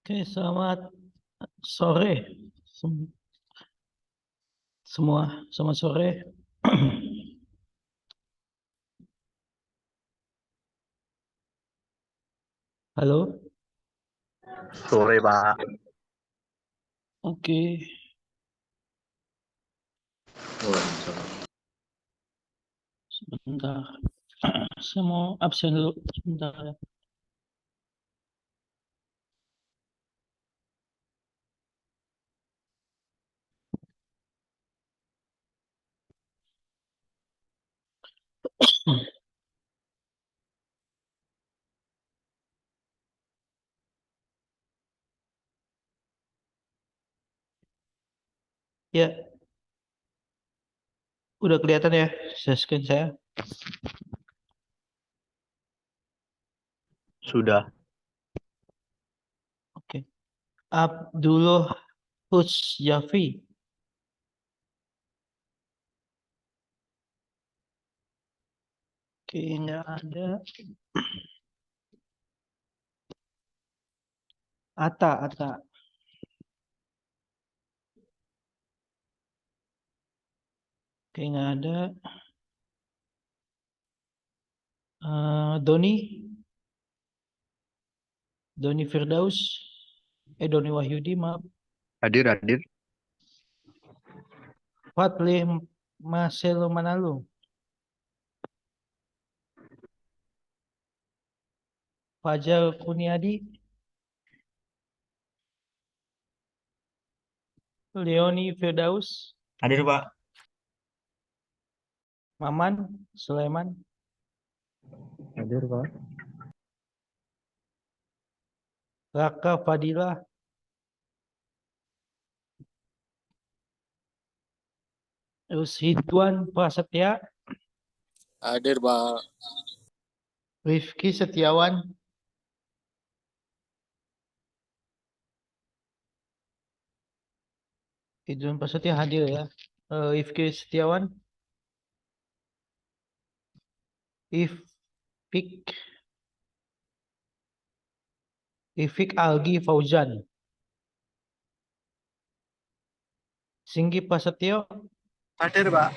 Oke, selamat sore semua. Selamat sore. Halo. Sore, Pak. Oke. Sebentar. Saya mau absen dulu sebentar ya. Ya, udah kelihatan ya screen saya. Sudah. Oke. Abdullah Husyafi. Oke, nggak ada. Ata. Oke, nggak ada. Doni Firdaus. Doni Wahyudi, maaf. Hadir. Fadli Marcelo Manalu. Fajar Kuniadi. Leoni Firdaus. Hadir, Pak. Maman Sulaiman. Hadir, Pak. Raka Fadilah. Terus Ridwan Prasetya. Hadir, Pak. Rifki Setiawan. Ridwan Prasetya hadir ya. Rifki Setiawan. Ifik Algi Fauzan. Singgi Prasetyo. Hadir, Pak.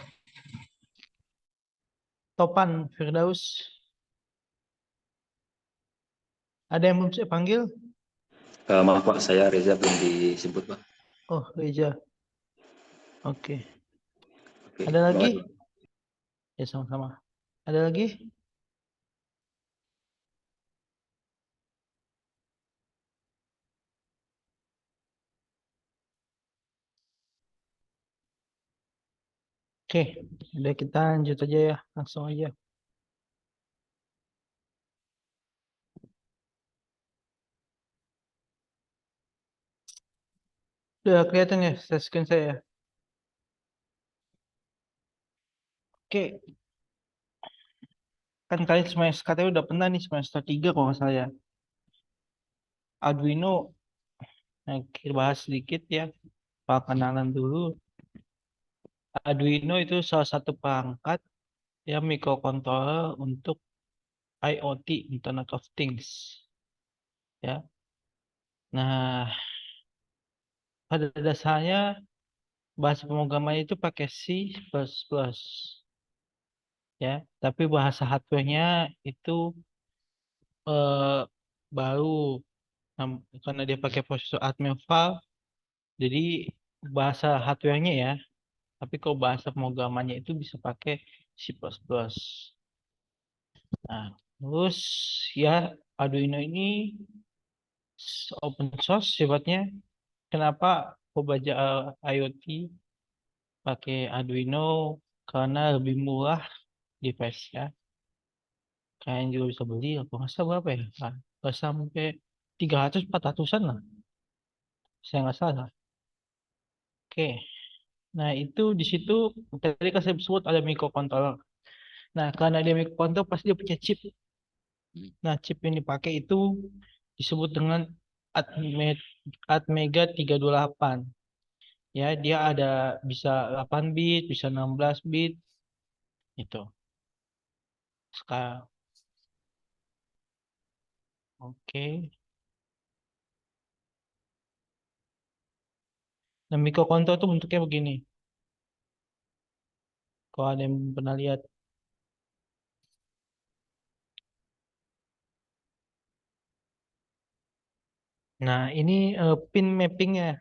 Topan Firdaus. Ada yang belum saya panggil? Maaf Pak, saya Reza belum disebut Pak. Oh, Reza. Oke. Oke, Ada terima lagi? kasih. Ya, sama-sama. Ada lagi? Oke, udah kita lanjut aja ya. Langsung aja. Udah kelihatan ya screen saya. Oke, kan kalian semester katanya udah pernah nih semester 3 kalau nggak salah ya. Arduino, nah, kita bahas sedikit ya. Perkenalan dulu. Arduino itu salah satu perangkat ya microcontroller untuk IoT, Internet of Things. Ya. Nah, pada dasarnya bahasa pemrograman itu pakai C++. Ya, tapi bahasa hardware-nya itu eh, baru karena dia pakai prosesor Atmel, jadi bahasa hardware-nya ya. Tapi kalau bahasa pemrogramannya itu bisa pakai C++. Nah, terus ya Arduino ini open source sifatnya. Kenapa kok baca IoT pakai Arduino? Karena lebih murah device ya. Kalian juga bisa beli, aku nggak salah berapa ya? Nggak sampai 300-400-an lah. Saya nggak salah. Oke. Nah, itu di situ tadi kan saya sebut ada microcontroller. Nah, karena dia microcontroller pasti dia punya chip. Nah, chip yang dipakai itu disebut dengan Atmega 328. Ya, dia ada bisa 8 bit, bisa 16 bit itu. Sekarang oke. Nah, mikrokontrol tuh bentuknya begini. Kalau ada yang pernah lihat. Nah, ini pin mappingnya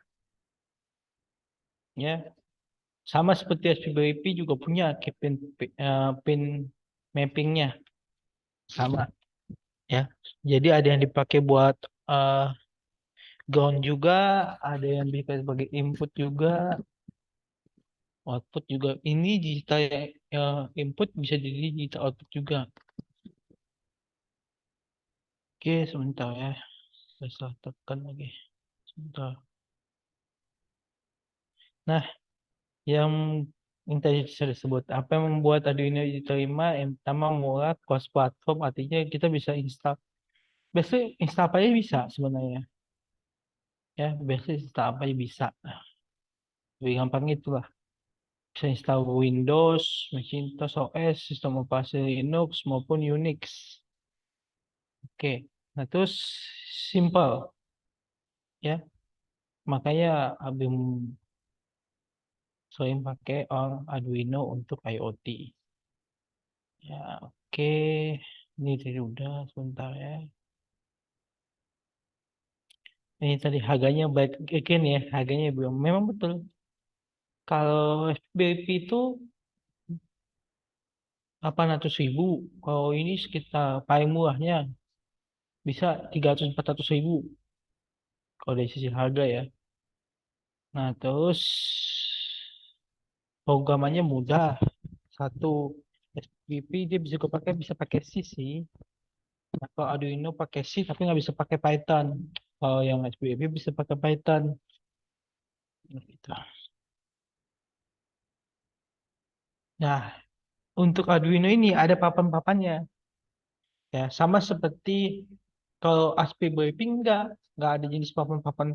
ya. Sama seperti SPBIP juga punya kayak pin mappingnya sama ya. Jadi ada yang dipakai buat eh, ground juga, ada yang bisa sebagai input juga, output juga. Ini digital input bisa jadi digital output juga. Oke, sebentar ya. Saya salah tekan lagi. Sebentar. Nah, yang tadi sudah disebut, apa yang membuat Arduino diterima? Yang pertama murah, cross platform, artinya kita bisa install. Biasanya install apa aja bisa sebenarnya. Ya, biasanya install apa aja bisa. Lebih gampang itulah. Bisa install Windows, Macintosh OS, sistem operasi Linux maupun Unix. Oke, nah terus simple ya. Makanya Abim sering pakai Arduino untuk IoT. Ya, oke. Ini tadi udah sebentar ya. Ini tadi harganya baik again ya, harganya belum. Memang betul. Kalau FBP itu 800.000. Kalau ini sekitar paling murahnya bisa 300-400 ribu. Kalau dari sisi harga ya. Nah, terus programannya mudah. Satu SPP dia bisa pakai C sih. Nah, kalau Arduino pakai C tapi nggak bisa pakai Python. Kalau yang SPP bisa pakai Python. Gitu. Nah, untuk Arduino ini ada papan-papannya. Ya, sama seperti kalau ASPI Briefing nggak ada jenis papan-papan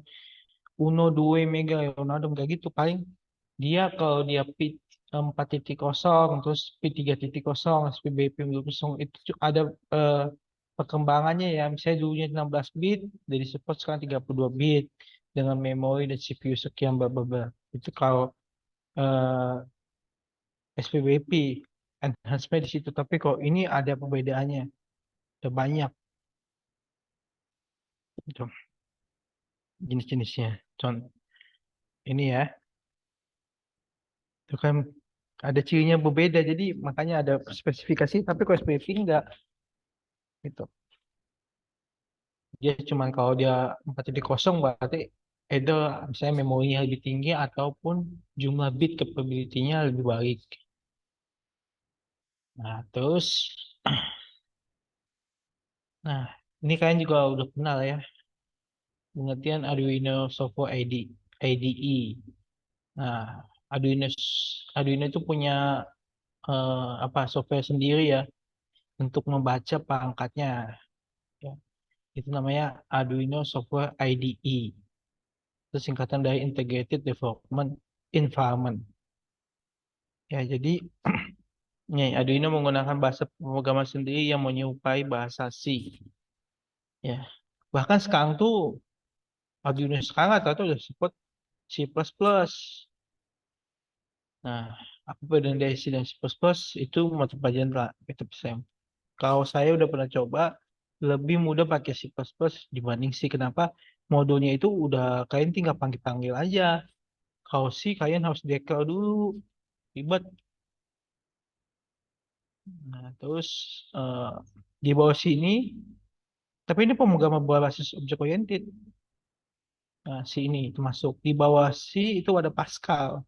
Uno, Due, Mega, Leonardo nggak gitu. Paling dia kalau dia pit 4.0 terus pit 3.0 SPBP 20 itu ada eh, perkembangannya ya. Misalnya dulunya 16 bit dari support sekarang 32 bit dengan memori dan CPU sekian bla bla bla. Itu kalau SPBP enhancement di situ. Tapi kalau ini ada perbedaannya, ada banyak gitu, jenis-jenisnya. Contoh ini ya, itu kan ada cirinya berbeda. Jadi makanya ada spesifikasi. Tapi kalau SPBP enggak gitu. Dia cuman kalau dia 4.0 berarti either misalnya memorinya lebih tinggi ataupun jumlah bit capability-nya lebih baik. Nah, terus nah, ini kalian juga udah kenal ya pengertian Arduino Software IDE. Nah, Arduino Arduino itu punya apa software sendiri ya untuk membaca perangkatnya ya. Itu namanya Arduino Software IDE. Itu singkatan dari Integrated Development Environment. Ya, jadi nih, Arduino menggunakan bahasa pemrograman sendiri yang menyerupai bahasa C. Ya, bahkan sekarang tuh Arduino sekarang atau udah support C++. Nah, apa bedanya dari C dan C++ itu mata pelajaran lah, itu bisa. Kalau saya udah pernah coba, lebih mudah pakai C++ dibanding C. Kenapa? Modulnya itu udah kalian tinggal panggil-panggil aja. Kalau C kalian harus declare dulu, ribet. Nah, terus eh, di bawah sini, tapi ini pemrograman berbasis objek oriented. Nah, C ini termasuk. Di bawah C itu ada Pascal.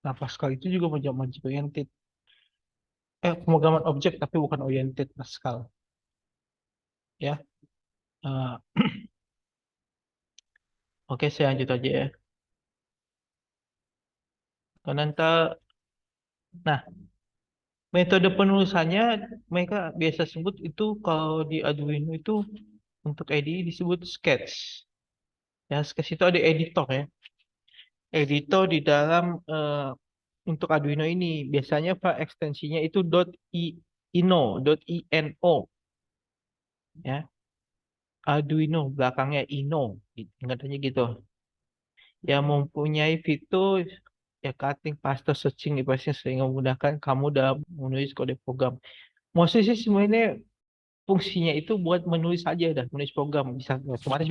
Nah, Pascal itu juga objek oriented. Pemrograman objek tapi bukan oriented Pascal. Ya. Eh, oke, saya lanjut aja ya. Karena nah, metode penulisannya mereka biasa sebut itu kalau di Arduino itu untuk IDE disebut sketch. Ya, sketch itu ada editor ya. Editor di dalam untuk Arduino ini biasanya file ekstensinya itu .ino ya. Arduino belakangnya Ino, ingat aja gitu. yang mempunyai fitur ya cutting, paste, searching device sehingga memudahkan kamu dalam menulis kode program. Maksudnya sih sebenarnya fungsinya itu buat menulis aja dah, menulis program bisa otomatis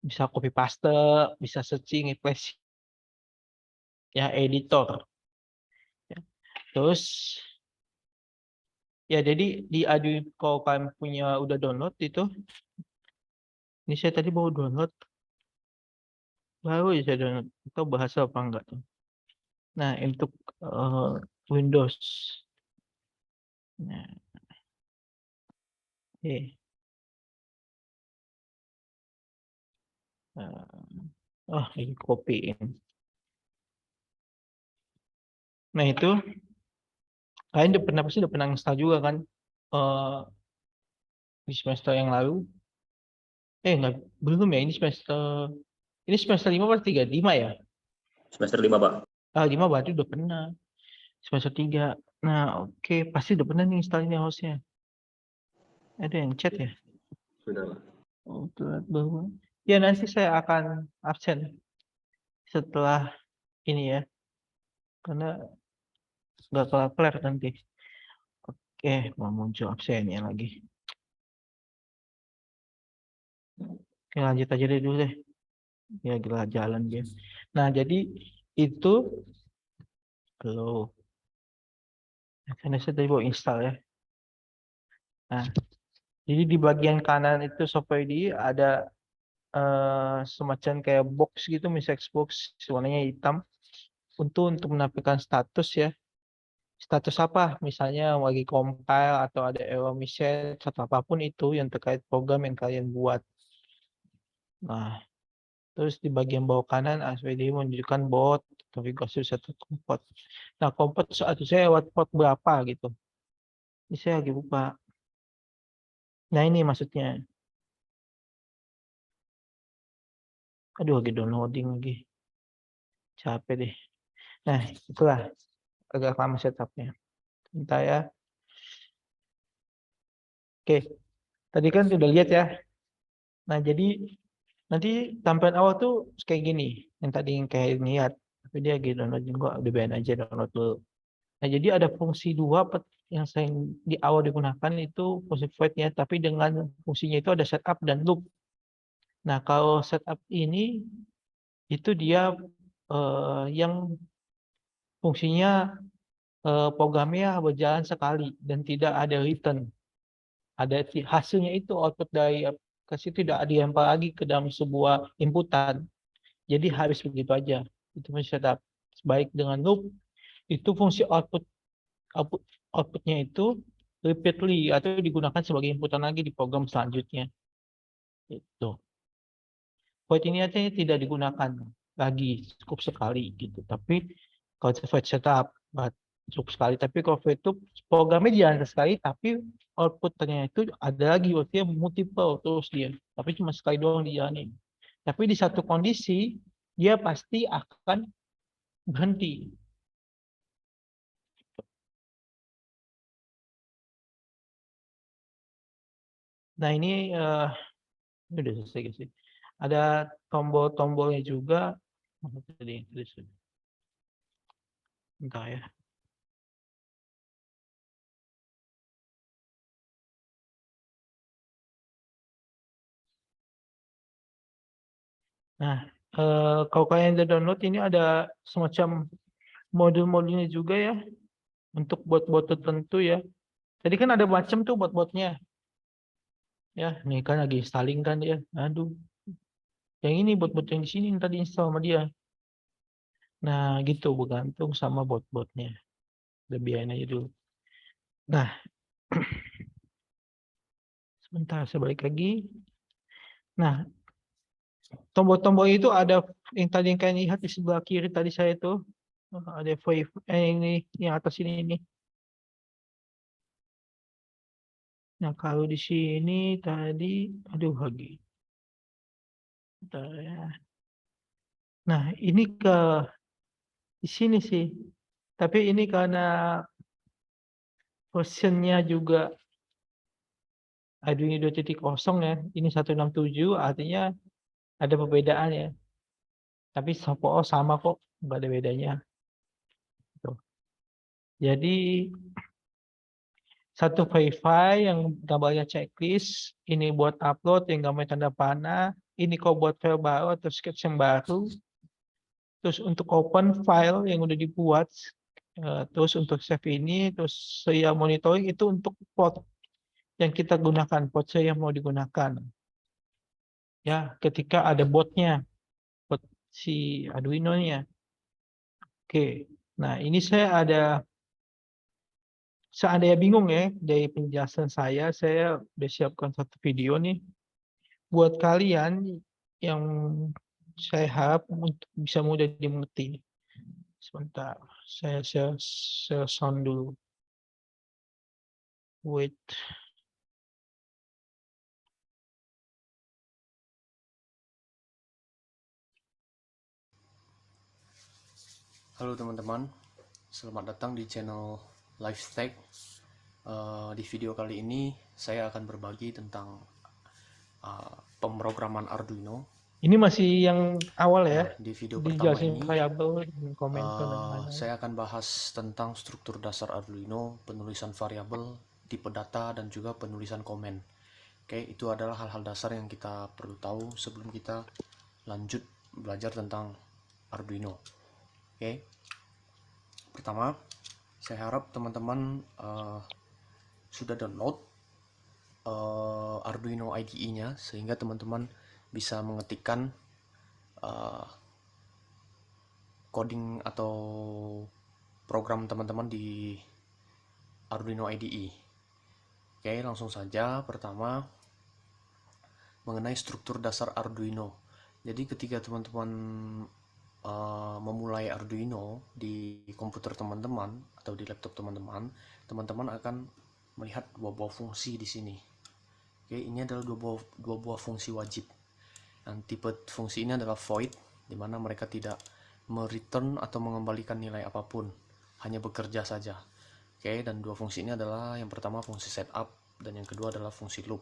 bisa copy paste, bisa searching replace ya editor. Ya. Terus ya jadi di Arduino kalau kalian punya udah download itu, ini saya tadi baru download, baru aja saya download, atau bahasa apa enggak tuh. Nah untuk Windows, nah, oke. Ini copyin. Nah itu kalian pasti udah pernah install juga kan eh di semester yang lalu. Enggak, belum ya, ini semester 5 atau 3? 5 ya? Semester 5, Pak. 5 berarti udah pernah. Semester 3. Nah, oke, pasti udah pernah nih install ini hostnya. Ada yang chat ya? Sudah, Pak. Oh, telat banget. Ya, nanti saya akan absen setelah ini ya. Karena nggak kelar nanti. Oke, mau muncul absennya lagi. Oke, lanjut aja deh dulu deh. Ya, gila jalan dia. Nah, jadi itu kalau karena saya tadi mau install ya. Nah, jadi di bagian kanan itu software ID ada semacam kayak box gitu, misalnya box warnanya hitam untuk menampilkan status ya. Status apa? Misalnya lagi compile atau ada error message atau apapun itu yang terkait program yang kalian buat. Nah, terus di bagian bawah kanan ASWD menunjukkan bot konfigurasi satu kompot. Nah, kompot saat itu saya lewat port berapa gitu. Ini saya lagi buka. Nah, ini maksudnya. Aduh, lagi downloading lagi. Capek deh. Nah, itulah agak lama setupnya. Entah ya. Oke, tadi kan sudah lihat ya. Nah, jadi nanti tampilan awal tuh kayak gini. Yang tadi yang kayak lihat. Tapi dia lagi download juga. Udah biarin aja download dulu. Nah, jadi ada fungsi 2 yang saya di awal digunakan itu fungsi void-nya. Tapi dengan fungsinya itu ada setup dan loop. Nah, kalau setup ini itu dia yang fungsinya programnya berjalan sekali dan tidak ada return. Ada hasilnya itu output dari aplikasi tidak dilempar lagi ke dalam sebuah inputan. Jadi habis begitu aja. Itu fungsi setup. Baik dengan loop itu fungsi outputnya itu repeatedly atau digunakan sebagai inputan lagi di program selanjutnya. Itu. Void ini artinya tidak digunakan lagi cukup sekali gitu. Tapi kalau void setup cukup sekali. Tapi kalau void itu programnya jalan sekali tapi outputnya itu ada lagi, artinya multiple terus dia. Tapi cuma sekali doang dijalanin. Tapi di satu kondisi dia pasti akan berhenti. Nah ini udah selesai sih. Ada tombol-tombolnya juga. Entah ya. Nah, kalau kalian udah download ini ada semacam modul-modulnya juga ya untuk bot-bot tertentu ya. Tadi kan ada macam tuh bot-botnya. Ya, nih kan lagi installing kan dia. Aduh. Yang ini bot-bot yang di sini yang tadi install sama dia. Nah, gitu bergantung sama bot-botnya. Udah biarin aja dulu. Nah, sebentar saya balik lagi. Nah, tombol-tombol itu ada yang tadi yang kalian lihat di sebelah kiri tadi saya itu. Ada ini yang atas ini. Nah, kalau di sini tadi, aduh lagi. Bentar ya. Nah, ini di sini sih. Tapi ini karena versionnya juga Arduino 2.0 ya. Ini 167 artinya ada perbedaan ya. Tapi sama kok, nggak ada bedanya. Tuh. Jadi satu file yang gambarnya checklist, ini buat upload yang gambarnya tanda panah, ini kok buat file baru atau sketch yang baru. Terus untuk open file yang udah dibuat, terus untuk save ini, terus saya monitoring itu untuk plot yang kita gunakan, plot saya yang mau digunakan. Ya, ketika ada botnya, bot si Arduino-nya. Oke, nah ini saya ada, seandainya bingung ya dari penjelasan saya udah siapkan satu video nih buat kalian yang saya harap untuk bisa mudah dimengerti. Sebentar, saya sound dulu. Wait. Halo teman-teman, selamat datang di channel LifeStack. Di video kali ini saya akan berbagi tentang pemrograman Arduino. Ini masih yang awal ya, Nah, di video pertama dijelasin ini variabel dan komentar dan lain-lain. saya akan bahas tentang struktur dasar Arduino, penulisan variabel, tipe data, dan juga penulisan komen. Oke, itu adalah hal-hal dasar yang kita perlu tahu sebelum kita lanjut belajar tentang Arduino. Oke, pertama, saya harap teman-teman sudah download Arduino IDE-nya sehingga teman-teman bisa mengetikkan coding atau program teman-teman di Arduino IDE. Oke, langsung saja. Pertama, mengenai struktur dasar Arduino. Jadi ketika teman-teman memulai Arduino di komputer teman-teman atau di laptop teman-teman, teman-teman akan melihat dua buah fungsi di sini. Oke, ini adalah dua buah fungsi wajib. Dan tipe fungsi ini adalah void, di mana mereka tidak mereturn atau mengembalikan nilai apapun, hanya bekerja saja. Oke, dan dua fungsi ini adalah yang pertama fungsi setup dan yang kedua adalah fungsi loop.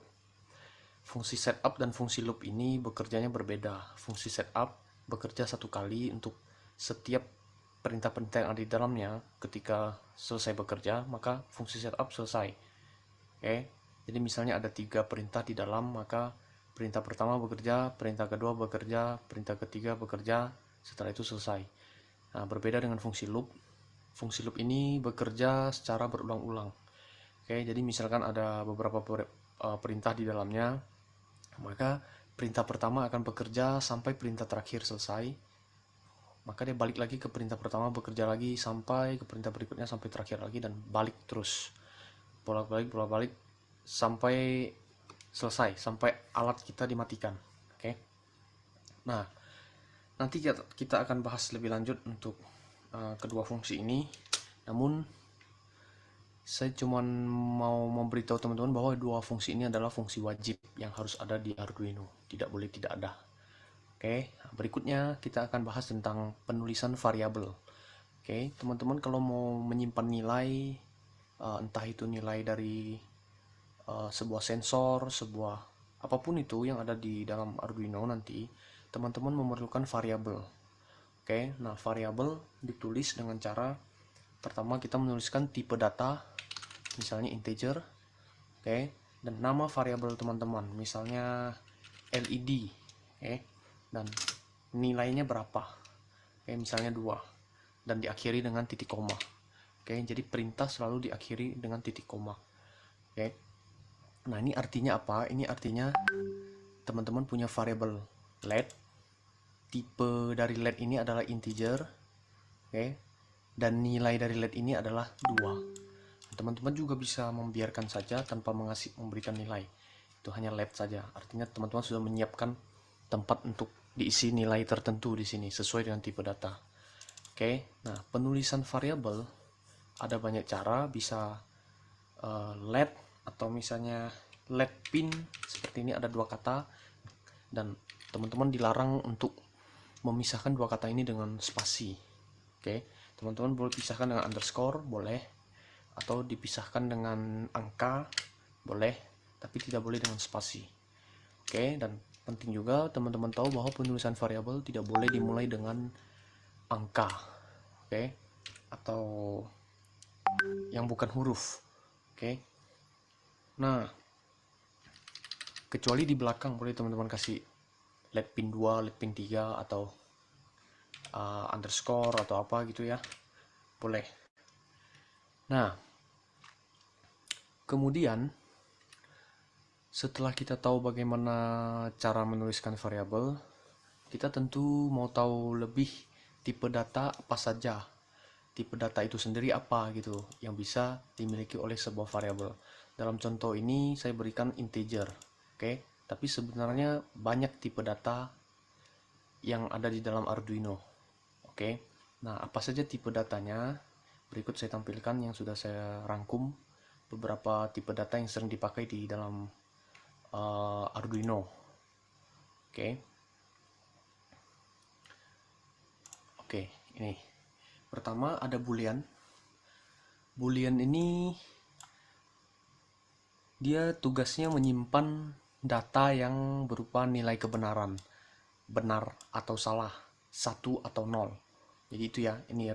Fungsi setup dan fungsi loop ini bekerjanya berbeda. Fungsi setup bekerja satu kali untuk setiap perintah-perintah yang ada di dalamnya. Ketika selesai bekerja, maka fungsi setup selesai. Oke, jadi misalnya ada 3 perintah di dalam, maka perintah pertama bekerja, perintah kedua bekerja, perintah ketiga bekerja, setelah itu selesai. Nah, berbeda dengan fungsi loop. Fungsi loop ini bekerja secara berulang-ulang. Oke, jadi misalkan ada beberapa perintah di dalamnya, maka perintah pertama akan bekerja sampai perintah terakhir selesai. Maka dia balik lagi ke perintah pertama, bekerja lagi sampai ke perintah berikutnya, sampai terakhir lagi, dan balik terus. Bolak-balik sampai selesai, sampai alat kita dimatikan. Oke. Nah, nanti kita akan bahas lebih lanjut untuk kedua fungsi ini. Namun saya cuma mau memberitahu teman-teman bahwa dua fungsi ini adalah fungsi wajib yang harus ada di Arduino, tidak boleh tidak ada. Oke, berikutnya kita akan bahas tentang penulisan variabel. Oke, teman-teman kalau mau menyimpan nilai, entah itu nilai dari sebuah sensor, sebuah apapun itu yang ada di dalam Arduino nanti, teman-teman memerlukan variabel. Oke, nah variabel ditulis dengan cara pertama kita menuliskan tipe data, misalnya integer, oke, dan nama variabel teman-teman, misalnya LED, oke, dan nilainya berapa, oke, misalnya 2, dan diakhiri dengan titik koma. Oke, jadi perintah selalu diakhiri dengan titik koma. Oke, nah ini artinya apa? Ini artinya teman-teman punya variabel LED, tipe dari LED ini adalah integer, oke, dan nilai dari LED ini adalah 2. Teman-teman juga bisa membiarkan saja tanpa memberikan nilai, itu hanya LED saja. Artinya teman-teman sudah menyiapkan tempat untuk diisi nilai tertentu di sini sesuai dengan tipe data. Oke, nah penulisan variabel ada banyak cara, bisa LED atau misalnya LED pin seperti ini, ada 2 kata, dan teman-teman dilarang untuk memisahkan 2 kata ini dengan spasi. Oke, teman-teman boleh pisahkan dengan underscore, boleh, atau dipisahkan dengan angka, boleh, tapi tidak boleh dengan spasi. Oke, dan penting juga teman-teman tahu bahwa penulisan variabel tidak boleh dimulai dengan angka, oke, atau yang bukan huruf, oke. Nah, kecuali di belakang boleh teman-teman kasih let pin 2, let pin 3 atau underscore atau apa gitu ya, boleh. Nah, kemudian setelah kita tahu bagaimana cara menuliskan variabel, kita tentu mau tahu lebih tipe data apa saja. Tipe data itu sendiri apa gitu yang bisa dimiliki oleh sebuah variabel. Dalam contoh ini saya berikan integer, oke? Tapi sebenarnya banyak tipe data yang ada di dalam Arduino, oke? Nah, apa saja tipe datanya? Berikut saya tampilkan yang sudah saya rangkum beberapa tipe data yang sering dipakai di dalam Arduino. Oke, ini. Pertama ada boolean. Boolean ini dia tugasnya menyimpan data yang berupa nilai kebenaran, benar atau salah, 1 atau 0. Jadi itu ya, ini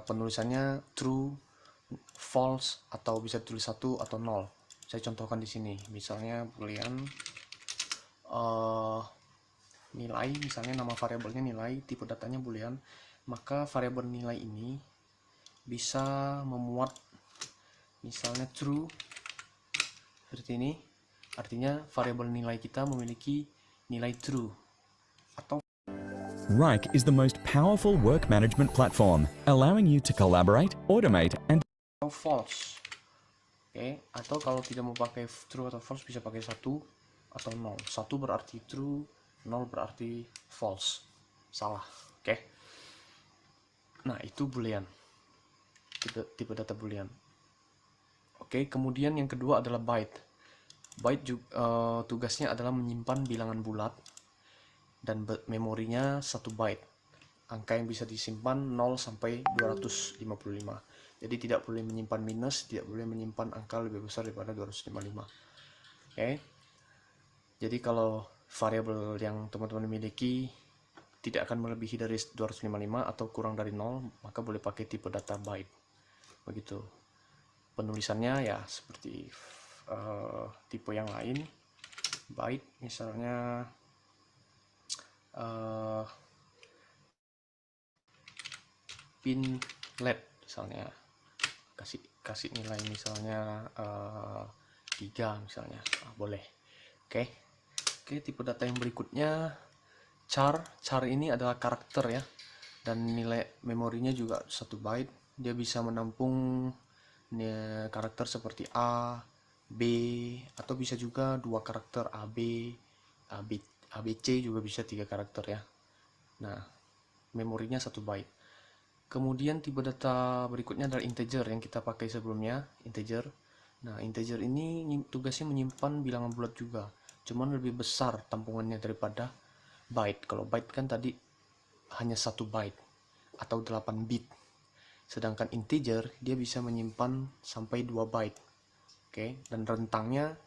penulisannya true, false, atau bisa tulis 1 atau 0. Saya contohkan di sini, misalnya boolean nilai, misalnya nama variabelnya nilai, tipe datanya boolean, maka variabel nilai ini bisa memuat misalnya true seperti ini, artinya variabel nilai kita memiliki nilai true, atau Rike is the most powerful work management platform, allowing you to collaborate, automate, and false. Oke, atau kalau tidak mau pakai true atau false bisa pakai 1 atau 0. 1 berarti true, 0 berarti false. Salah. Oke. Nah, itu boolean. Tipe data boolean. Oke, kemudian yang kedua adalah byte. Byte juga, tugasnya adalah menyimpan bilangan bulat dan memorinya 1 byte. Angka yang bisa disimpan 0 sampai 255. Jadi tidak boleh menyimpan minus, tidak boleh menyimpan angka lebih besar daripada 255. Oke. Jadi kalau variabel yang teman-teman miliki tidak akan melebihi dari 255 atau kurang dari 0, maka boleh pakai tipe data byte. Begitu. Penulisannya ya seperti tipe yang lain. Byte misalnya pin LED misalnya, kasih nilai misalnya 3 misalnya, boleh. Oke, tipe data yang berikutnya char ini adalah karakter ya, dan nilai memorinya juga 1 byte. Dia bisa menampung karakter seperti A, B, atau bisa juga 2 karakter AB, ABC juga bisa 3 karakter ya. Nah, memorinya 1 byte. Kemudian tipe data berikutnya adalah integer yang kita pakai sebelumnya, integer. Nah, integer ini tugasnya menyimpan bilangan bulat juga, cuman lebih besar tampungannya daripada byte. Kalau byte kan tadi hanya 1 byte atau 8 bit. Sedangkan integer dia bisa menyimpan sampai 2 byte. Oke, dan rentangnya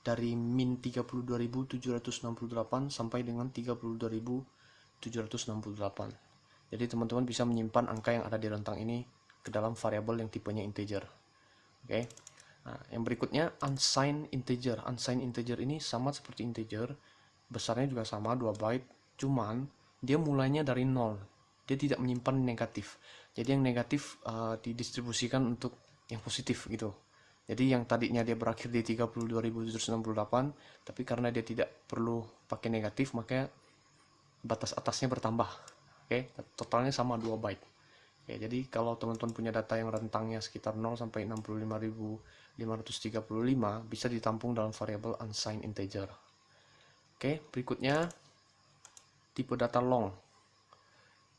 dari min 32.768 sampai dengan 32.768. Jadi teman-teman bisa menyimpan angka yang ada di rentang ini ke dalam variabel yang tipenya integer. Oke. Nah, yang berikutnya unsigned integer. Unsigned integer ini sama seperti integer, besarnya juga sama 2 byte, cuman dia mulainya dari 0. Dia tidak menyimpan negatif. Jadi yang negatif didistribusikan untuk yang positif gitu. Jadi yang tadinya dia berakhir di 32.768, tapi karena dia tidak perlu pakai negatif, maka batas atasnya bertambah. Oke, totalnya sama 2 byte. Oke, jadi kalau teman-teman punya data yang rentangnya sekitar 0 sampai 65.535 bisa ditampung dalam variabel unsigned integer. Oke, berikutnya tipe data long.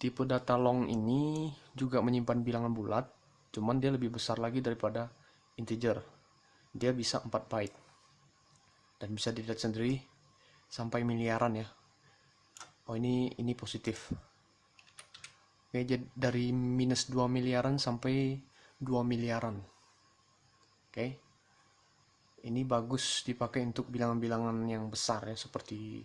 Tipe data long ini juga menyimpan bilangan bulat, cuman dia lebih besar lagi daripada integer. Dia bisa 4 byte. Dan bisa dilihat sendiri sampai miliaran ya. Oh, ini positif. Oke, jadi dari minus 2 miliaran sampai 2 miliaran. Oke. Ini bagus dipakai untuk bilangan-bilangan yang besar ya, seperti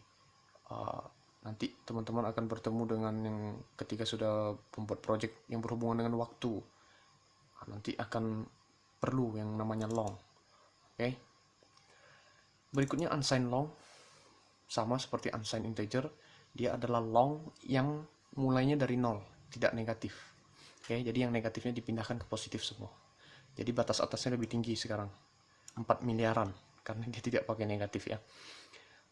nanti teman-teman akan bertemu dengan yang ketika sudah membuat project yang berhubungan dengan waktu. Nanti akan perlu yang namanya long. Oke. Berikutnya unsigned long, sama seperti unsigned integer, dia adalah long yang mulainya dari 0, tidak negatif. Oke, jadi yang negatifnya dipindahkan ke positif semua. Jadi batas atasnya lebih tinggi sekarang, 4 miliaran, karena dia tidak pakai negatif ya.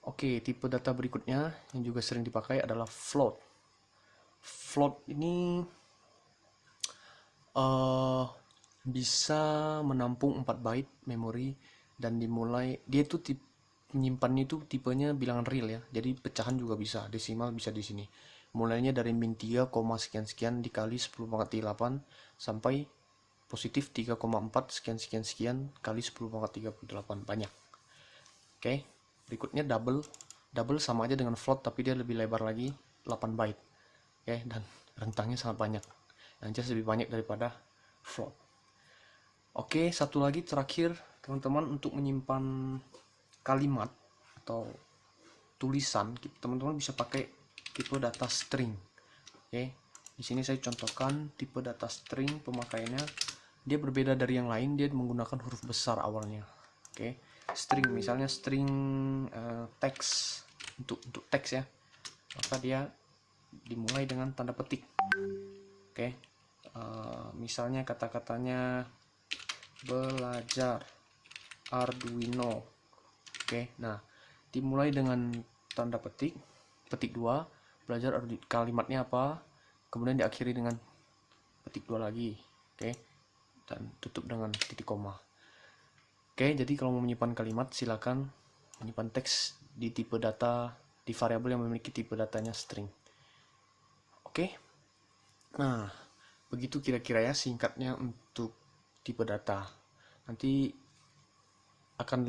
Oke, tipe data berikutnya yang juga sering dipakai adalah float. Float ini bisa menampung 4 byte memori dan dimulai, dia itu menyimpannya itu tipenya bilangan real ya. Jadi pecahan juga bisa, desimal bisa di sini. Mulainya dari min 3, sekian-sekian dikali 10 pangkat 8 sampai positif 3,4 sekian-sekian kali 10 pangkat 38, banyak. Oke. Berikutnya double sama aja dengan float tapi dia lebih lebar lagi, 8 byte. Oke, dan rentangnya sangat banyak. Yang jelas lebih banyak daripada float. Oke, satu lagi terakhir teman-teman, untuk menyimpan kalimat atau tulisan, teman-teman bisa pakai tipe data string. Oke. Di sini saya contohkan tipe data string pemakaiannya. Dia berbeda dari yang lain, dia menggunakan huruf besar awalnya. Oke. String, misalnya string teks, untuk teks ya, maka dia dimulai dengan tanda petik. Oke. Misalnya kata-katanya belajar Arduino. Oke, nah dimulai dengan tanda petik 2, belajar kalimatnya apa, kemudian diakhiri dengan petik 2 lagi. Oke, dan tutup dengan titik koma. Oke, jadi kalau mau menyimpan kalimat, silakan menyimpan teks di tipe data, di variabel yang memiliki tipe datanya string. Oke, nah begitu kira-kira ya singkatnya untuk tipe data. Nanti akan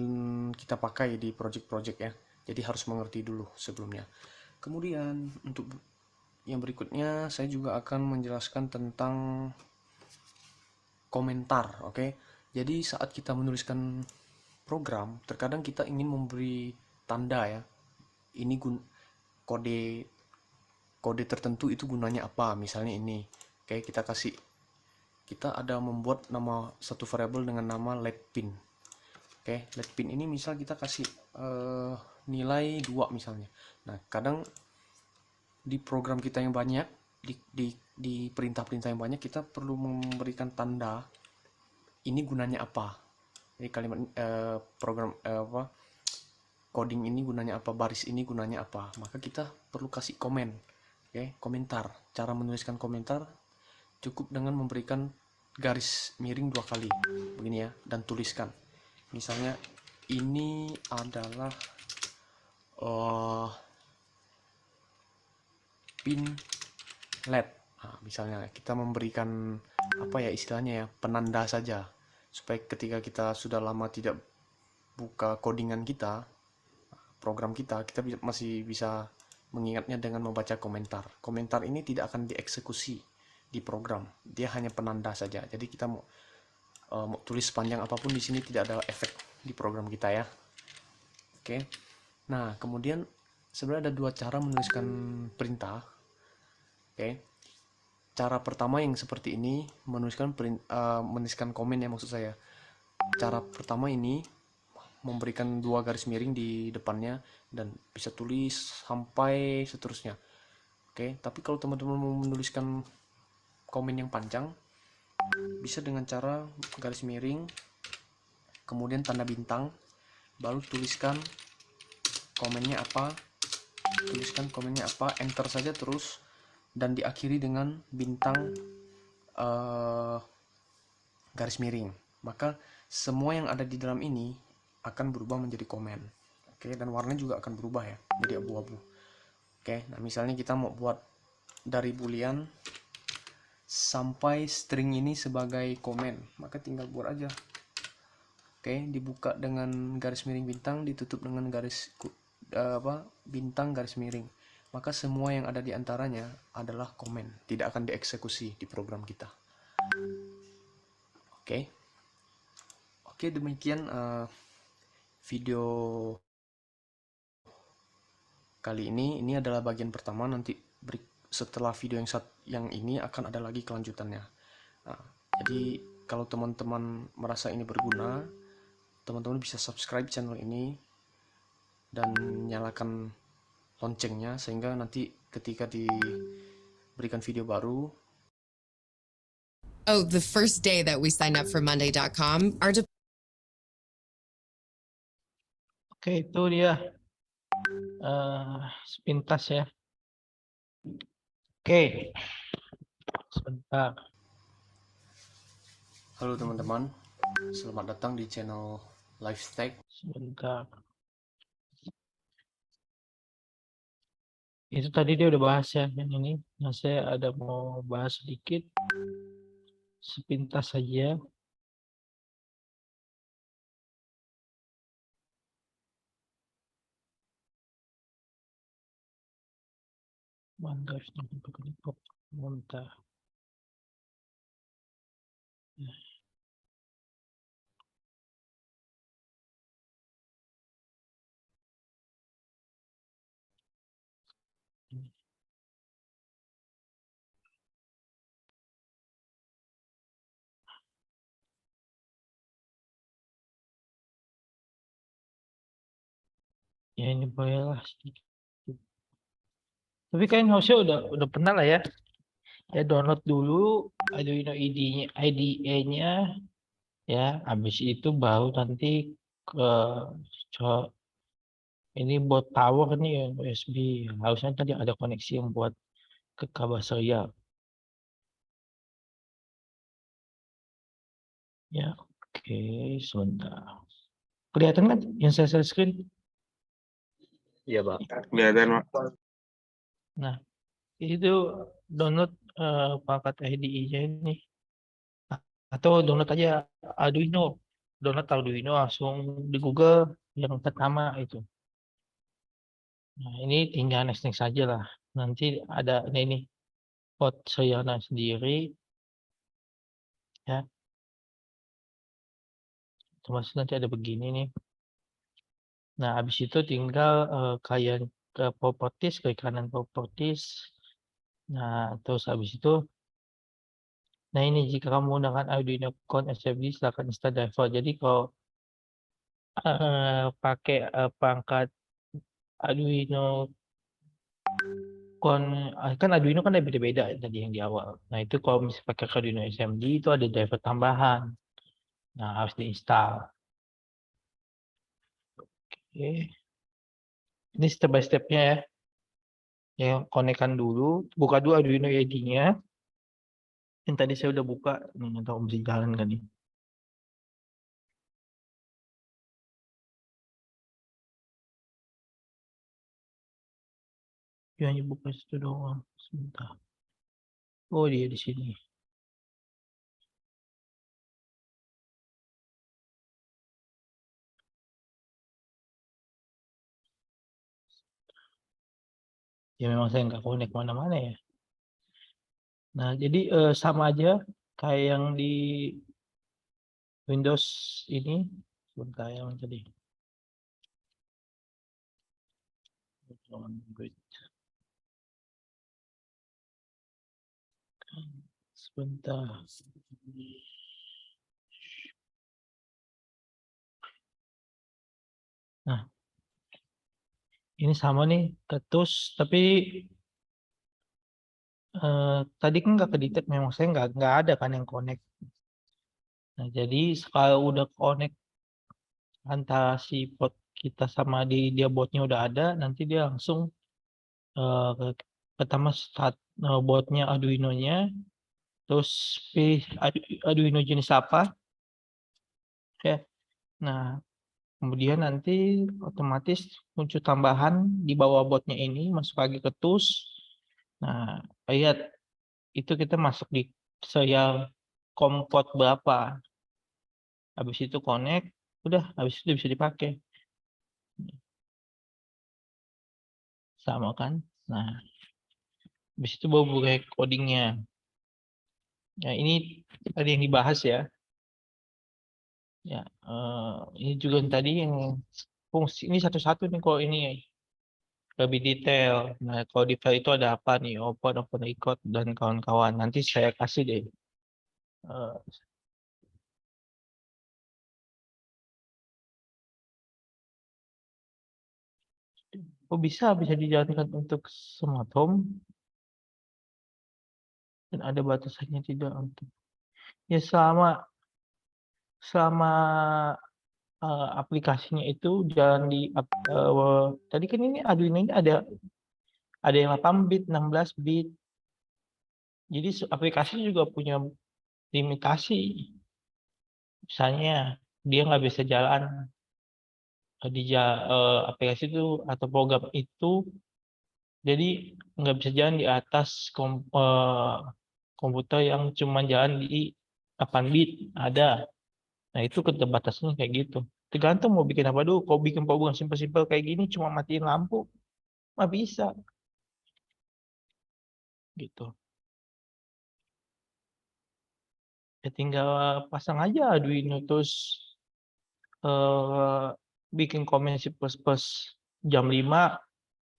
kita pakai di project-project ya, jadi harus mengerti dulu sebelumnya. Kemudian untuk yang berikutnya saya juga akan menjelaskan tentang komentar. Oke. Jadi saat kita menuliskan program, terkadang kita ingin memberi tanda ya. Ini kode tertentu itu gunanya apa? Misalnya ini. Oke, kita ada membuat nama satu variabel dengan nama letpin. Oke, letpin ini misal kita kasih nilai 2 misalnya. Nah, kadang di program kita yang banyak, di perintah-perintah yang banyak, kita perlu memberikan tanda ini gunanya apa. Jadi kalimat coding ini gunanya apa, baris ini gunanya apa. Maka kita perlu kasih komen. Oke, komentar. Cara menuliskan komentar cukup dengan memberikan garis miring 2 kali. Begini ya, dan tuliskan. Misalnya ini adalah pin LED. Nah, misalnya kita memberikan apa ya istilahnya ya, penanda saja, supaya ketika kita sudah lama tidak buka codingan kita, program kita masih bisa mengingatnya dengan membaca komentar. Komentar ini tidak akan dieksekusi di program, dia hanya penanda saja. Jadi kita mau tulis sepanjang apapun di sini tidak ada efek di program kita ya. Oke. Nah, kemudian sebenarnya ada 2 cara menuliskan perintah. Oke. Cara pertama yang seperti ini, menuliskan komen ya maksud saya. Cara pertama ini memberikan 2 garis miring di depannya dan bisa tulis sampai seterusnya. Oke, tapi kalau teman-teman mau menuliskan komen yang panjang, bisa dengan cara garis miring, kemudian tanda bintang, baru tuliskan komennya apa, enter saja terus, dan diakhiri dengan bintang garis miring. Maka semua yang ada di dalam ini akan berubah menjadi komen. Oke, dan warnanya juga akan berubah ya, jadi abu-abu. Oke, nah misalnya kita mau buat dari boolean sampai string ini sebagai komen, maka tinggal buat aja. Oke, dibuka dengan garis miring bintang, ditutup dengan garis bintang garis miring. Maka semua yang ada di antaranya adalah komen, tidak akan dieksekusi di program kita. Oke, demikian video kali ini adalah bagian pertama. Nanti setelah video yang ini akan ada lagi kelanjutannya. Nah, jadi kalau teman-teman merasa ini berguna, teman-teman bisa subscribe channel ini dan nyalakan loncengnya, sehingga nanti ketika diberikan video baru. Oh, the first day that we signed up for Monday.com, our Oke, itu dia sepintas ya. Oke, sebentar. Halo teman-teman, selamat datang di channel LifeStack. Sebentar. Itu tadi dia udah bahas ya yang ini. Nah, saya ada mau bahas sedikit, sepintas saja. Muntah. Ya ini bolehlah sedikit. Tapi kalian harusnya udah pernah lah ya. Ya download dulu Arduino IDE-nya ya. Habis itu baru nanti ke ini buat power nih yang USB. Harusnya tadi ada koneksi yang buat ke kabel serial. Ya, oke, sebentar. Kelihatan kan yang saya share screen? Iya, Pak. Kelihatan, Pak. Nah, itu download paket IDE-nya ini. Atau download aja Arduino. Download Arduino langsung di Google yang pertama itu. Nah, ini tinggal next saja lah. Nanti ada ini port serialnya sendiri. Ya. Termasuk nanti ada begini nih. Nah, habis itu tinggal kalian ke properties, ke kanan properties. Nah, terus habis itu, nah ini jika kamu menggunakan Arduino Con SFD, silakan install driver. Jadi kalau pakai perangkat Arduino Con, kan Arduino kan ada beda-beda tadi yang di awal. Nah, itu kalau misalnya pakai Arduino SMD itu ada driver tambahan. Nah, harus diinstal. Oke. Ini step by step-nya ya. Yang konekkan dulu, buka dulu Arduino IDE-nya. Yang tadi saya udah buka, nih atau bisa jalan kan nih. Ya, hanya buka situ doang. Sebentar. Oh, dia di sini. Ya memang saya nggak konek mana-mana ya. Nah, jadi sama aja kayak yang di Windows ini. Sebentar yang tadi. Sebentar. Nah, ini sama nih ketus, tapi tadi kan nggak ke-detect, memang saya nggak ada kan yang connect. Nah, jadi kalau udah connect antara si port kita sama dia botnya udah ada, nanti dia langsung pertama start botnya Arduino-nya, terus pilih Arduino jenis apa, ya. Nah, kemudian nanti otomatis muncul tambahan di bawah botnya ini, masuk lagi ke tools. Nah, lihat itu kita masuk di serial kompot berapa. Habis itu connect, udah habis itu bisa dipakai. Sama kan? Nah, habis itu baru buka codingnya. Ya, ini tadi yang dibahas ya. Ya, ini juga yang tadi yang fungsi ini satu-satu nih kalau ini lebih detail. Nah, kalau di file itu ada apa nih? Open record dan kawan-kawan. Nanti saya kasih deh. Eh, Oh bisa dijalankan untuk smart home dan ada batasannya tidak untuk. Ya selama aplikasinya itu jalan di tadi kan ini Arduino ini ada yang 8 bit, 16 bit. Jadi aplikasi juga punya limitasi. Misalnya dia nggak bisa jalan di aplikasi itu atau program itu, jadi nggak bisa jalan di atas komputer yang cuma jalan di 8 bit ada. Nah itu keterbatasannya kayak gitu. Tergantung mau bikin apa dulu. Kalau bikin program simpel-simpel kayak gini cuma matiin lampu, mah bisa gitu. Ya tinggal pasang aja Arduino terus bikin komen C++ jam 5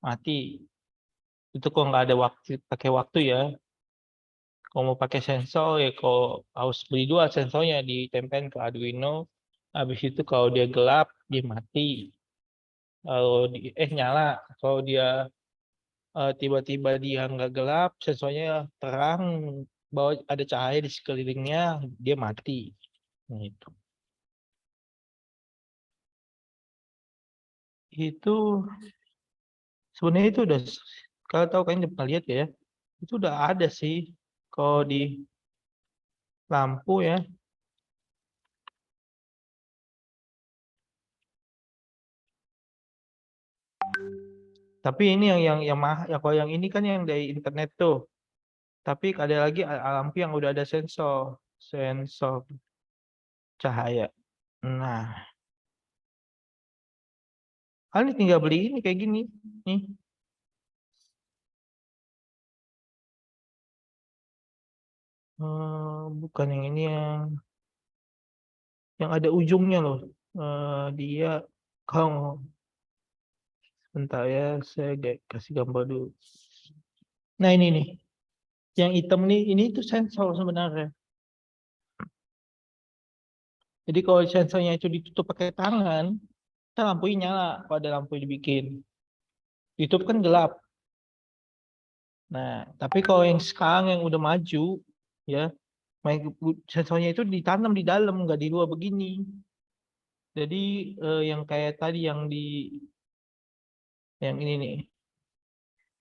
mati. Itu kalau nggak ada waktu pakai waktu ya. Kalau mau pakai sensor ya kalau harus beli dua sensornya ditempelin ke Arduino. Habis itu kalau dia gelap dia mati. Kalau nyala. Kalau dia tiba-tiba dia nggak gelap, sensornya terang, bahwa ada cahaya di sekelilingnya, dia mati. Nah, itu sebenarnya itu udah, kalau tahu kan udah pernah lihat ya, itu udah ada sih kalau di lampu ya. Tapi ini yang mahal ya, kalau yang ini kan yang dari internet tuh. Tapi ada lagi lampu yang udah ada sensor cahaya. Nah, kalian tinggal beli ini kayak gini nih. Bukan yang ini yang ada ujungnya loh. Dia kalau sebentar ya, saya kasih gambar dulu. Nah ini nih, yang hitam nih, ini tuh sensor sebenarnya. Jadi kalau sensornya itu ditutup pakai tangan, kita lampunya nyala kalau ada lampu dibikin. Ditutup kan gelap. Nah, tapi kalau yang sekarang yang udah maju, ya, sensornya itu ditanam di dalam, nggak di luar begini. Jadi yang kayak tadi yang ini nih.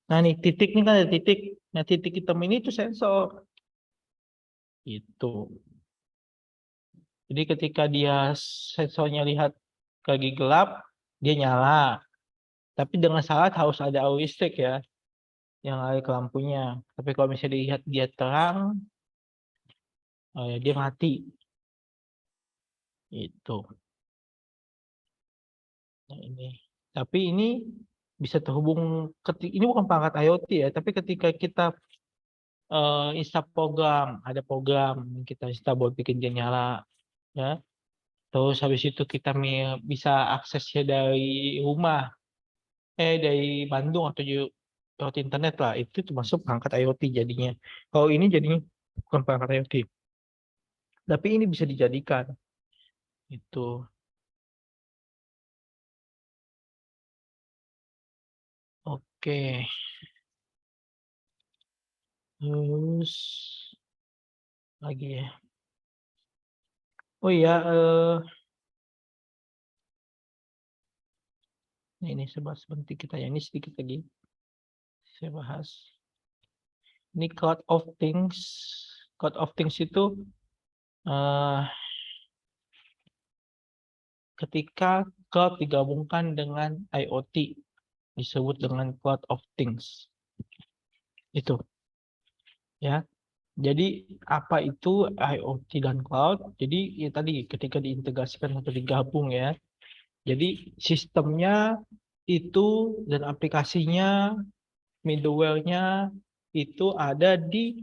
Nah nih titik nih kan ada titik. Nah titik hitam ini tuh sensor. Itu. Jadi ketika dia sensornya lihat lagi gelap, dia nyala. Tapi dengan syarat harus ada arus listrik ya, yang ada ke lampunya. Tapi kalau misalnya dilihat dia terang, dia mati. Itu. Nah ini. Tapi ini bisa terhubung ini bukan perangkat IoT ya, tapi ketika kita install program, ada program kita install buat bikin dia nyala, ya. Terus habis itu kita bisa aksesnya dari rumah, dari Bandung atau lewat internet lah. Itu termasuk perangkat IoT jadinya. Kalau ini jadinya bukan perangkat IoT. Tapi ini bisa dijadikan. Itu. Oke. Terus lagi ya. Oh iya, ini sebentar kita ya, ini sedikit lagi saya bahas. Ini Cloud of Things. Cloud of Things itu ketika cloud digabungkan dengan IoT disebut dengan Cloud of Things. Itu. Ya. Jadi apa itu IoT dan cloud? Jadi ya tadi ketika diintegrasikan atau digabung ya. Jadi sistemnya itu dan aplikasinya, middleware-nya itu ada di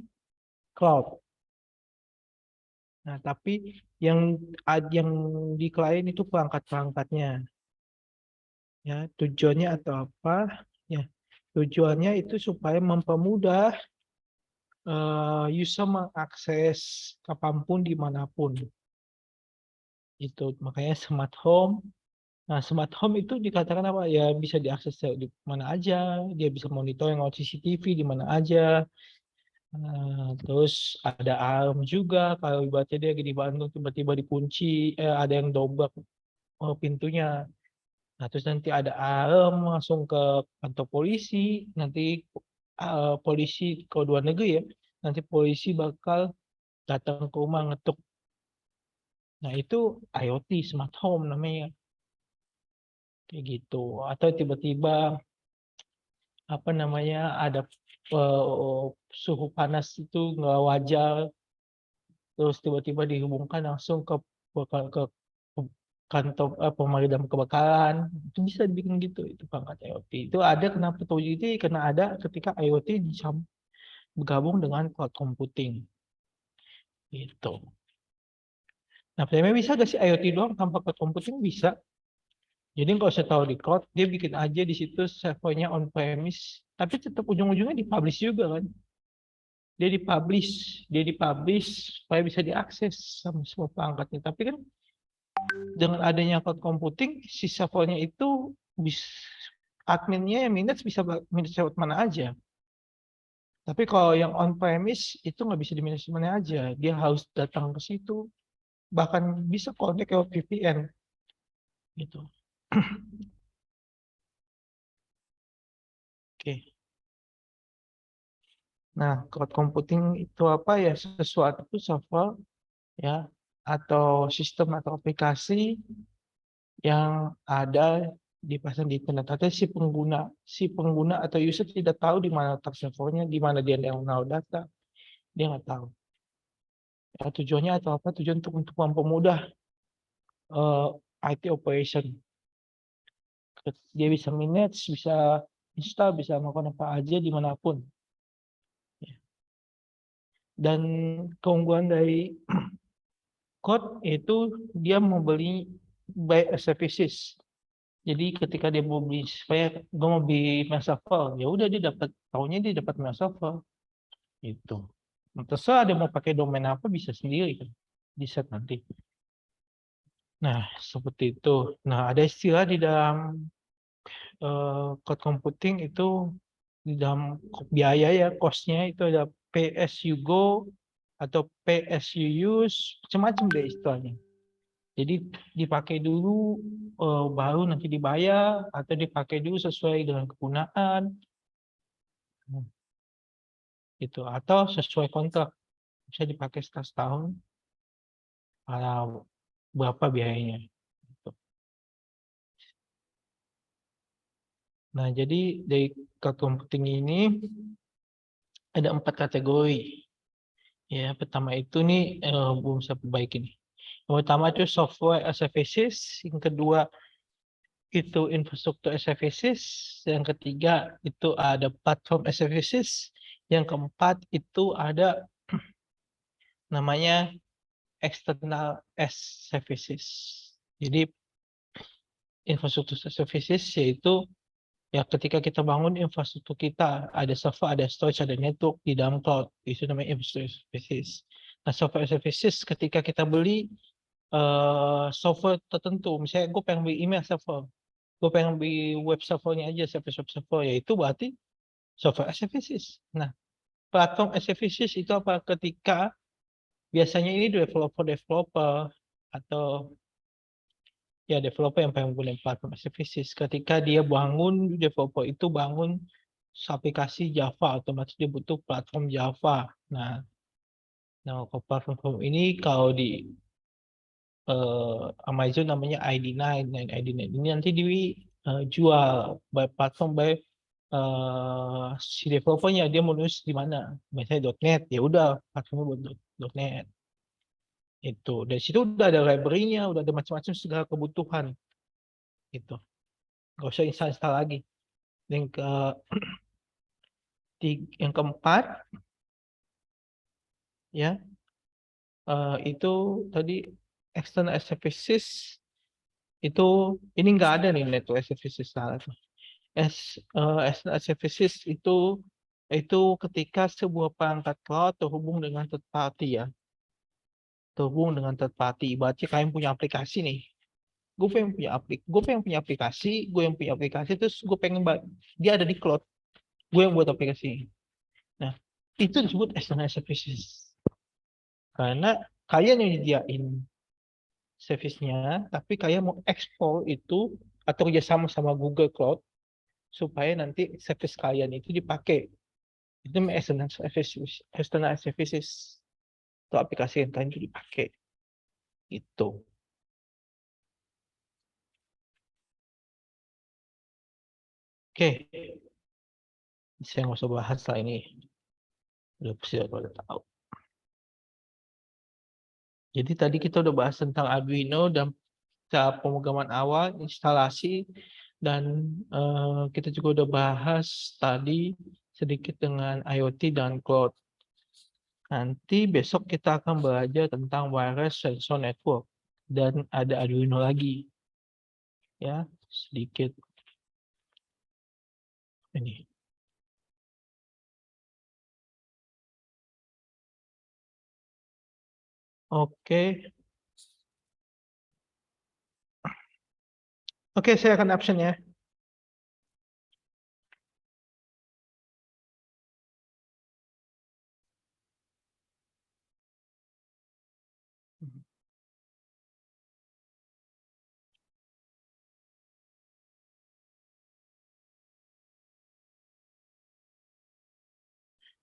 cloud. Nah, tapi yang di klien itu perangkat-perangkatnya. Ya, tujuannya atau apa? Ya, tujuannya itu supaya mempermudah user mengakses kapanpun dimanapun. Itu makanya smart home. Nah, smart home itu dikatakan apa? Ya bisa diakses di mana aja, dia bisa monitoring lewat CCTV di mana aja. Terus ada alarm juga kalau ibaratnya dia lagi di Bandung tiba-tiba dikunci, ada yang dobrak pintunya. Nah, terus nanti ada alarm langsung ke kantor polisi, nanti polisi ke luar negeri ya, nanti polisi bakal datang ke rumah ngetuk. Nah, itu IoT smart home namanya. Kayak gitu. Atau tiba-tiba apa namanya ada suhu panas itu nggak wajar, terus tiba-tiba dihubungkan langsung ke kantor pemadam kebakaran, itu bisa dibikin gitu. Itu perangkat IoT itu ada. Kenapa tuh itu? Karena ada ketika IoT bergabung dengan cloud computing gitu. Nah, sebenarnya bisa gak sih IoT doang tanpa cloud computing? Bisa. Jadi kalau saya tahu di cloud, dia bikin aja di situ servernya on premise, tapi tetap ujung-ujungnya dipublish juga kan. Dia dipublish supaya bisa diakses sama semua perangkatnya. Tapi kan dengan adanya cloud computing, si servernya itu bisa, adminnya yang minutes bisa minutes lewat mana aja. Tapi kalau yang on premise itu nggak bisa di minutes mana aja, dia harus datang ke situ. Bahkan bisa connect lewat VPN gitu. Oke. Nah, cloud computing itu apa ya? Sesuatu server ya, atau sistem atau aplikasi yang ada dipasang di internet. Tapi si pengguna atau user tidak tahu di mana letak servernya, di mana dia yang menaruh data, dia nggak tahu. Ya, tujuannya atau apa? Tujuan untuk mempermudah IT operation. Dia bisa manage, bisa install, bisa melakukan apa aja dimanapun. Ya. Dan keunggulan dari code itu dia membeli by services. Jadi ketika dia mau beli, supaya gue mau beli Microsoft, ya udah dia dapat Microsoft itu. Terserah dia mau pakai domain apa bisa sendiri kan, di set nanti. Nah seperti itu. Nah ada istilah di dalam cloud computing itu, di dalam biaya ya, costnya itu ada pay as you go atau pay as you use, macam-macam deh istilahnya. Jadi dipakai dulu baru nanti dibayar, atau dipakai dulu sesuai dengan kegunaan gitu, atau sesuai kontrak bisa dipakai setahun berapa biayanya gitu. Nah jadi dari cloud computing ini ada 4 kategori ya. Pertama itu nih belum saya perbaiki nih. Yang pertama itu software as a services, yang kedua itu infrastruktur as a services, yang ketiga itu ada platform as a services, yang keempat itu ada namanya external as services. Jadi infrastruktur as a services yaitu ya ketika kita bangun infrastruktur kita, ada server, ada storage, ada network di dalam cloud, itu namanya infrastruktur as a services. Nah, software as a services ketika kita beli software tertentu, misalnya gue pengen beli email server, gue pengen beli web servernya aja, service web server, yaitu berarti software as a services. Nah, platform as a services itu apa? Ketika biasanya ini developer atau ya developer yang pengen menggunakan platform as a services, ketika dia bangun, developer itu bangun aplikasi Java, otomatis dia butuh platform Java. Nah platform ini kalau di Amazon namanya ID9. Nah, ID9 ini nanti dijual by platform by si developernya, dia mau nulis di mana, misalnya .NET, ya udah platformnya buat .NET. Itu dari situ udah ada library-nya, udah ada macam-macam segala kebutuhan itu, nggak usah install lagi. Yang keempat ya itu tadi external as services. Itu ini nggak ada nih network as services salah tuh. external services itu ketika sebuah perangkat cloud terhubung dengan third party ya. Terhubung dengan third party. Ibaratnya kalian punya aplikasi nih. Gue pengen punya aplikasi, terus gue pengen dia ada di cloud. Gue yang buat aplikasi. Nah, itu disebut external services. Karena kalian yang nyediain service-nya, tapi kalian mau ekspor itu atau kerjasama sama Google Cloud supaya nanti service kalian itu dipakai. Itu external services. Atau aplikasi yang kalian itu dipakai. Itu. Oke. Saya nggak usah bahas lah ini. Udah tahu. Jadi tadi kita udah bahas tentang Arduino dan cara pemrograman awal, instalasi, dan kita juga udah bahas tadi sedikit dengan IoT dan cloud. Nanti besok kita akan belajar tentang wireless sensor network dan ada Arduino lagi. Ya, sedikit ini. Oke. Oke, saya akan absen ya.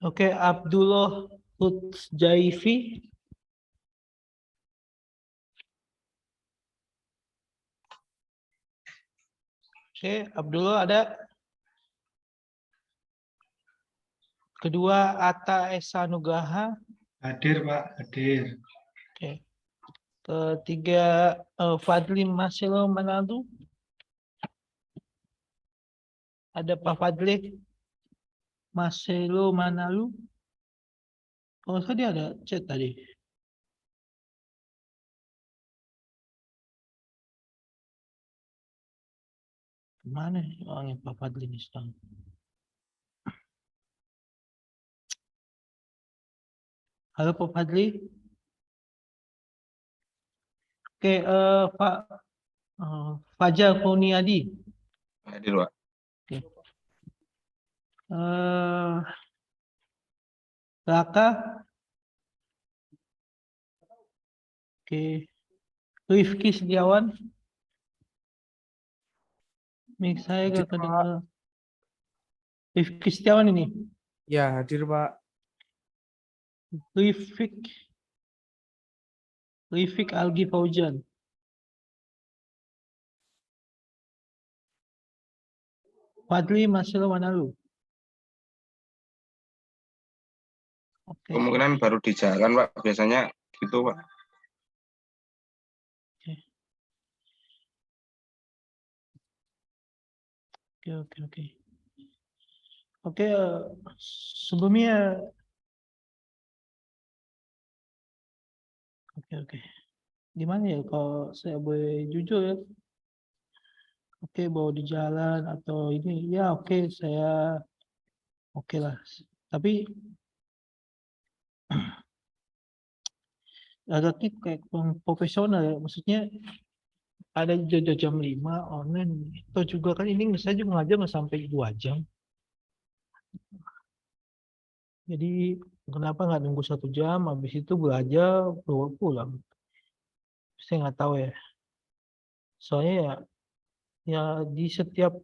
Oke, Abdullah Hudzaifi. Oke, Abdullah ada. Kedua, Atta Esa Nugraha. Hadir Pak, hadir. Oke. Ketiga, Fadli Marcelo Manado. Ada Pak Fadli Marcelo Manalu. Oh, tadi ada chat tadi. Mana orangnya Pak Fadli ini sekarang? Halo Pak Fadli. Oke, Pak Fajar Kurniadi. Hadir Pak. Oke. Raka. Oke. Rifki Setiawan. Mik saya gak kedengar. Rifki Setiawan ini. Ya, hadir Pak. Rifik Algi Fauzan. Fadli Marcelo Manalu. Oke. Kemungkinan baru di jalan Pak, biasanya gitu Pak. Oke. Oke, sebelumnya oke. Gimana ya kalau saya boleh jujur ya? Oke, bawa di jalan atau ini ya oke saya oke lah. Tapi agaknya kayak kurang profesional ya. Maksudnya ada jam 5 online. Itu juga kan ini saya juga ngajar nggak sampai 2 jam. Jadi kenapa nggak nunggu 1 jam, habis itu belajar, bawa pulang. Saya nggak tahu ya. Soalnya ya di setiap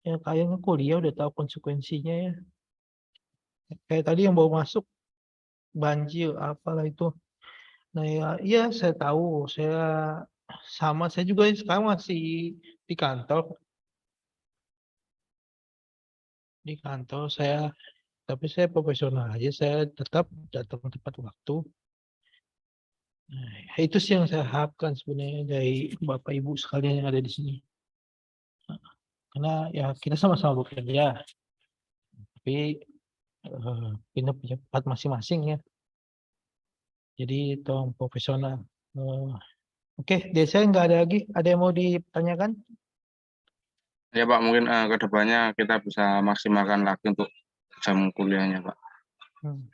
ya kayaknya kuliah udah tahu konsekuensinya ya. Kayak tadi yang baru masuk banjir apalah itu. Nah ya, iya saya tahu, saya juga sekarang masih di kantor. Di kantor tapi saya profesional aja, saya tetap datang tepat waktu. Nah, itu sih yang saya harapkan sebenarnya dari Bapak Ibu sekalian yang ada di sini. Karena ya kita sama-sama bekerja, tapi kita punya tempat masing-masing ya. Jadi tolong profesional. Oke, dari saya nggak ada lagi. Ada yang mau ditanyakan? Ya Pak, mungkin ke depannya kita bisa maksimalkan lagi untuk jam kuliahnya Pak. Hmm.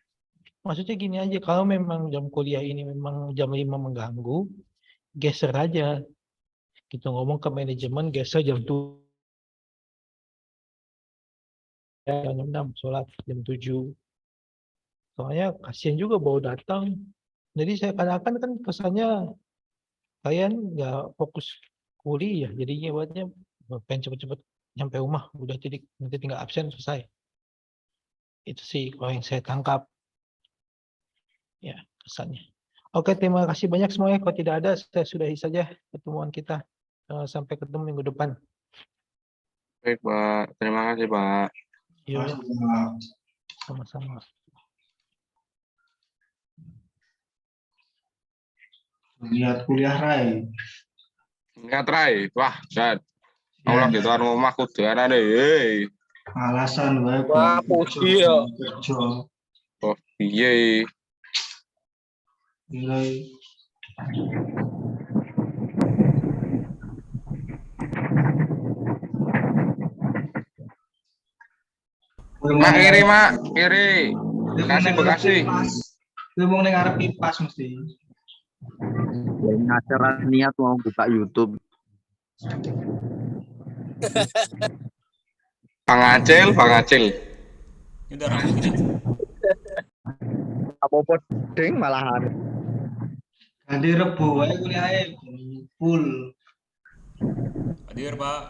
Maksudnya gini aja, kalau memang jam kuliah ini memang jam 5 mengganggu, geser aja. Kita ngomong ke manajemen, geser jam 7, jam 6, sholat jam 7. Soalnya kasihan juga baru datang. Jadi saya kadang-kadang kan kesannya kalian nggak fokus kuliah, jadinya buatnya pengen cepet-cepet nyampe rumah, udah jadi nanti tinggal absen selesai. Itu sih kalau yang saya tangkap. Ya, kesannya. Oke, terima kasih banyak semuanya. Kalau tidak ada, saya sudahi saja pertemuan kita. Sampai ketemu minggu depan. Baik Pak, terima kasih Pak. Yuk, sama-sama. Lihat kuliah Rai. Ingat Rai, wah, Jad. Allah gitu kan ngomah kudu anane. Hei. Alasan wae Wah, puji ya. kerja. Oh, piye? Nilai Mak kiri, Mak, kiri. Bekasi, Bekasi. Lu mau ning arep kipas mesti. Ngajar niat mau buka YouTube. Bang Acil, Bang Acil. Ini udah rame gini. Apa-apa ding malahan. Ganti Rebo wae kuliahe full. Hadir, Pak.